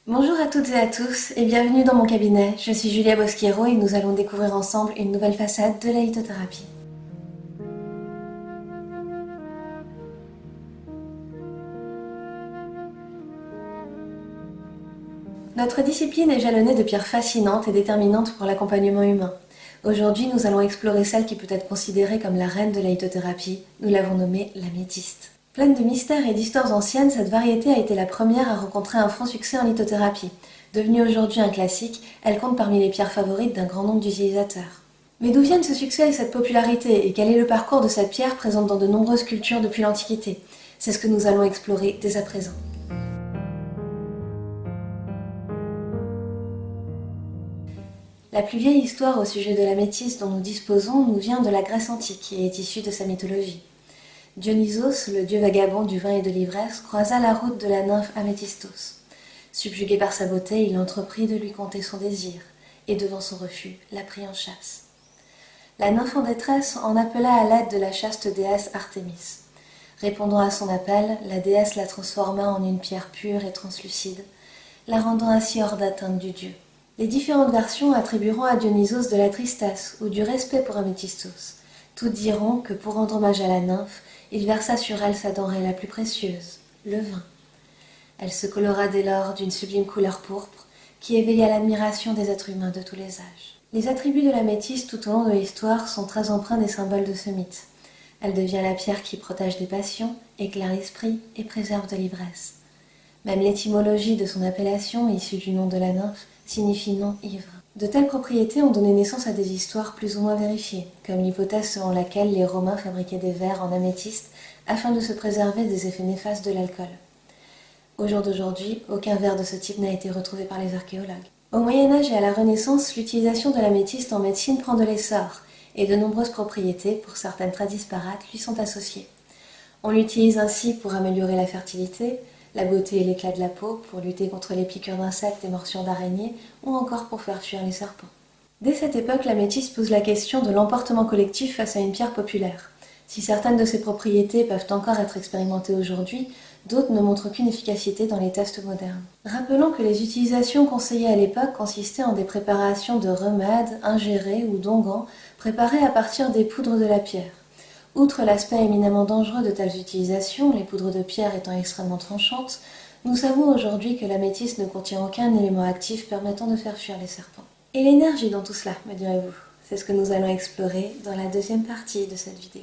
Bonjour à toutes et à tous et bienvenue dans mon cabinet. Je suis Julia Bosquiero et nous allons découvrir ensemble une nouvelle facette de la lithothérapie. Notre discipline est jalonnée de pierres fascinantes et déterminantes pour l'accompagnement humain. Aujourd'hui, nous allons explorer celle qui peut être considérée comme la reine de la lithothérapie. Nous l'avons nommée l'améthyste. Pleine de mystères et d'histoires anciennes, cette variété a été la première à rencontrer un franc succès en lithothérapie. Devenue aujourd'hui un classique, elle compte parmi les pierres favorites d'un grand nombre d'utilisateurs. Mais d'où viennent ce succès et cette popularité, et quel est le parcours de cette pierre présente dans de nombreuses cultures depuis l'Antiquité? C'est ce que nous allons explorer dès à présent. La plus vieille histoire au sujet de l'améthyste dont nous disposons nous vient de la Grèce antique et est issue de sa mythologie. Dionysos, le dieu vagabond du vin et de l'ivresse, croisa la route de la nymphe Améthystos. Subjugué par sa beauté, il entreprit de lui conter son désir, et devant son refus, la prit en chasse. La nymphe en détresse en appela à l'aide de la chaste déesse Artémis. Répondant à son appel, la déesse la transforma en une pierre pure et translucide, la rendant ainsi hors d'atteinte du dieu. Les différentes versions attribueront à Dionysos de la tristesse ou du respect pour Améthystos. Toutes diront que pour rendre hommage à la nymphe, il versa sur elle sa denrée la plus précieuse, le vin. Elle se colora dès lors d'une sublime couleur pourpre qui éveilla l'admiration des êtres humains de tous les âges. Les attributs de l'améthyste tout au long de l'histoire sont très empreints des symboles de ce mythe. Elle devient la pierre qui protège des passions, éclaire l'esprit et préserve de l'ivresse. Même l'étymologie de son appellation, issue du nom de la nymphe, signifie non ivre. De telles propriétés ont donné naissance à des histoires plus ou moins vérifiées, comme l'hypothèse selon laquelle les Romains fabriquaient des verres en améthyste afin de se préserver des effets néfastes de l'alcool. Au jour d'aujourd'hui, aucun verre de ce type n'a été retrouvé par les archéologues. Au Moyen-Âge et à la Renaissance, l'utilisation de l'améthyste en médecine prend de l'essor, et de nombreuses propriétés, pour certaines très disparates, lui sont associées. On l'utilise ainsi pour améliorer la fertilité, la beauté et l'éclat de la peau, pour lutter contre les piqûres d'insectes et morsures d'araignées, ou encore pour faire fuir les serpents. Dès cette époque, l'améthyste pose la question de l'emportement collectif face à une pierre populaire. Si certaines de ses propriétés peuvent encore être expérimentées aujourd'hui, d'autres ne montrent aucune efficacité dans les tests modernes. Rappelons que les utilisations conseillées à l'époque consistaient en des préparations de remèdes, ingérés ou d'onguents, préparés à partir des poudres de la pierre. Outre l'aspect éminemment dangereux de telles utilisations, les poudres de pierre étant extrêmement tranchantes, nous savons aujourd'hui que l'améthyste ne contient aucun élément actif permettant de faire fuir les serpents. Et l'énergie dans tout cela, me direz-vous? C'est ce que nous allons explorer dans la deuxième partie de cette vidéo.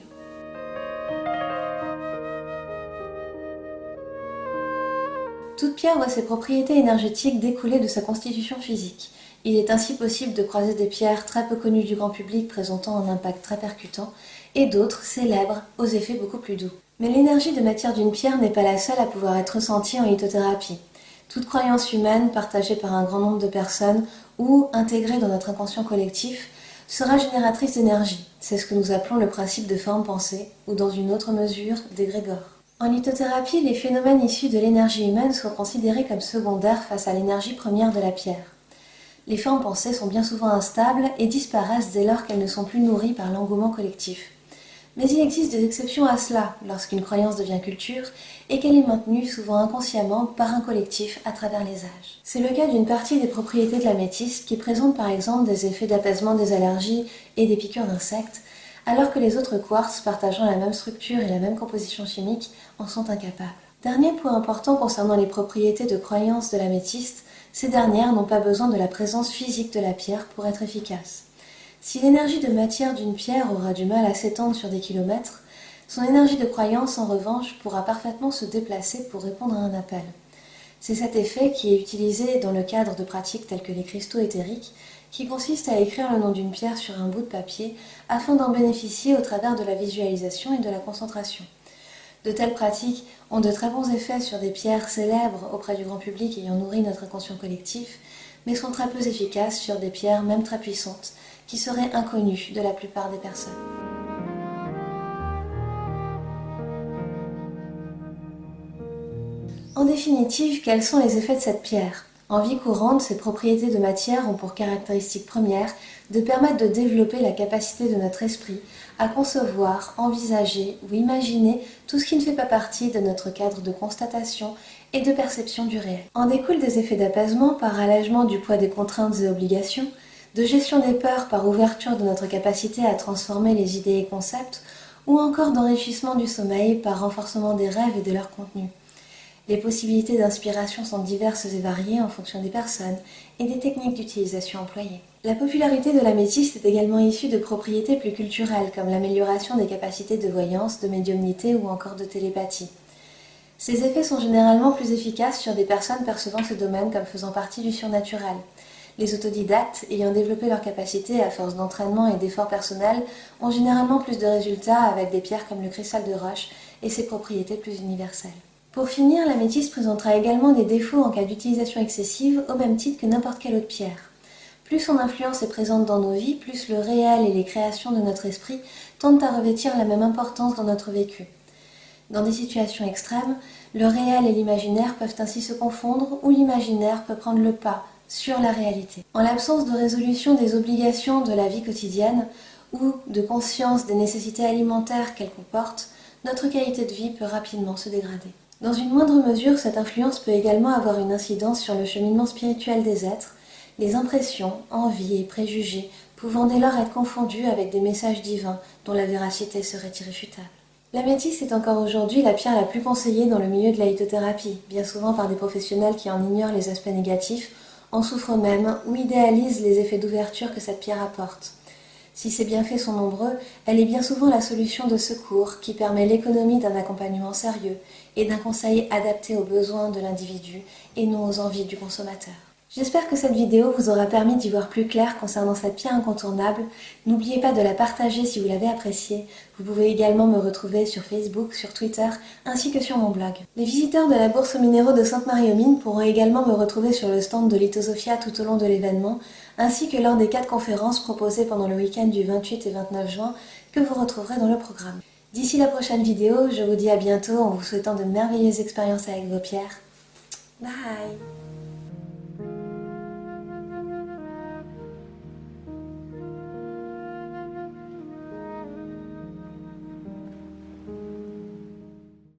Toute pierre voit ses propriétés énergétiques découler de sa constitution physique. Il est ainsi possible de croiser des pierres très peu connues du grand public présentant un impact très percutant et d'autres célèbres aux effets beaucoup plus doux. Mais l'énergie de matière d'une pierre n'est pas la seule à pouvoir être ressentie en lithothérapie. Toute croyance humaine partagée par un grand nombre de personnes ou intégrée dans notre inconscient collectif sera génératrice d'énergie. C'est ce que nous appelons le principe de forme-pensée ou dans une autre mesure d'égrégore. En lithothérapie, les phénomènes issus de l'énergie humaine sont considérés comme secondaires face à l'énergie première de la pierre. Les formes pensées sont bien souvent instables et disparaissent dès lors qu'elles ne sont plus nourries par l'engouement collectif. Mais il existe des exceptions à cela, lorsqu'une croyance devient culture et qu'elle est maintenue souvent inconsciemment par un collectif à travers les âges. C'est le cas d'une partie des propriétés de l'améthyste qui présente par exemple des effets d'apaisement des allergies et des piqûres d'insectes, alors que les autres quartz partageant la même structure et la même composition chimique en sont incapables. Dernier point important concernant les propriétés de croyance de l'améthyste, ces dernières n'ont pas besoin de la présence physique de la pierre pour être efficaces. Si l'énergie de matière d'une pierre aura du mal à s'étendre sur des kilomètres, son énergie de croyance, en revanche, pourra parfaitement se déplacer pour répondre à un appel. C'est cet effet qui est utilisé dans le cadre de pratiques telles que les cristaux éthériques, qui consiste à écrire le nom d'une pierre sur un bout de papier afin d'en bénéficier au travers de la visualisation et de la concentration. De telles pratiques ont de très bons effets sur des pierres célèbres auprès du grand public ayant nourri notre inconscient collectif, mais sont très peu efficaces sur des pierres même très puissantes, qui seraient inconnues de la plupart des personnes. En définitive, quels sont les effets de cette pierre? En vie courante, ces propriétés de matière ont pour caractéristique première de permettre de développer la capacité de notre esprit à concevoir, envisager ou imaginer tout ce qui ne fait pas partie de notre cadre de constatation et de perception du réel. En découlent des effets d'apaisement par allègement du poids des contraintes et obligations, de gestion des peurs par ouverture de notre capacité à transformer les idées et concepts, ou encore d'enrichissement du sommeil par renforcement des rêves et de leur contenu. Les possibilités d'inspiration sont diverses et variées en fonction des personnes et des techniques d'utilisation employées. La popularité de l'améthyste est également issue de propriétés plus culturelles comme l'amélioration des capacités de voyance, de médiumnité ou encore de télépathie. Ces effets sont généralement plus efficaces sur des personnes percevant ce domaine comme faisant partie du surnaturel. Les autodidactes, ayant développé leurs capacités à force d'entraînement et d'efforts personnels, ont généralement plus de résultats avec des pierres comme le cristal de roche et ses propriétés plus universelles. Pour finir, l'améthyste présentera également des défauts en cas d'utilisation excessive au même titre que n'importe quelle autre pierre. Plus son influence est présente dans nos vies, plus le réel et les créations de notre esprit tendent à revêtir la même importance dans notre vécu. Dans des situations extrêmes, le réel et l'imaginaire peuvent ainsi se confondre ou l'imaginaire peut prendre le pas sur la réalité. En l'absence de résolution des obligations de la vie quotidienne ou de conscience des nécessités alimentaires qu'elle comporte, notre qualité de vie peut rapidement se dégrader. Dans une moindre mesure, cette influence peut également avoir une incidence sur le cheminement spirituel des êtres, les impressions, envies et préjugés pouvant dès lors être confondus avec des messages divins dont la véracité serait irréfutable. L'améthyste est encore aujourd'hui la pierre la plus conseillée dans le milieu de la lithothérapie, bien souvent par des professionnels qui en ignorent les aspects négatifs, en souffrent même ou idéalisent les effets d'ouverture que cette pierre apporte. Si ces bienfaits sont nombreux, elle est bien souvent la solution de secours qui permet l'économie d'un accompagnement sérieux et d'un conseil adapté aux besoins de l'individu et non aux envies du consommateur. J'espère que cette vidéo vous aura permis d'y voir plus clair concernant cette pierre incontournable. N'oubliez pas de la partager si vous l'avez appréciée. Vous pouvez également me retrouver sur Facebook, sur Twitter, ainsi que sur mon blog. Les visiteurs de la Bourse aux minéraux de Sainte-Marie-aux-Mines pourront également me retrouver sur le stand de Lithosophia tout au long de l'événement, ainsi que lors des 4 conférences proposées pendant le week-end du 28 et 29 juin que vous retrouverez dans le programme. D'ici la prochaine vidéo, je vous dis à bientôt en vous souhaitant de merveilleuses expériences avec vos pierres. Bye!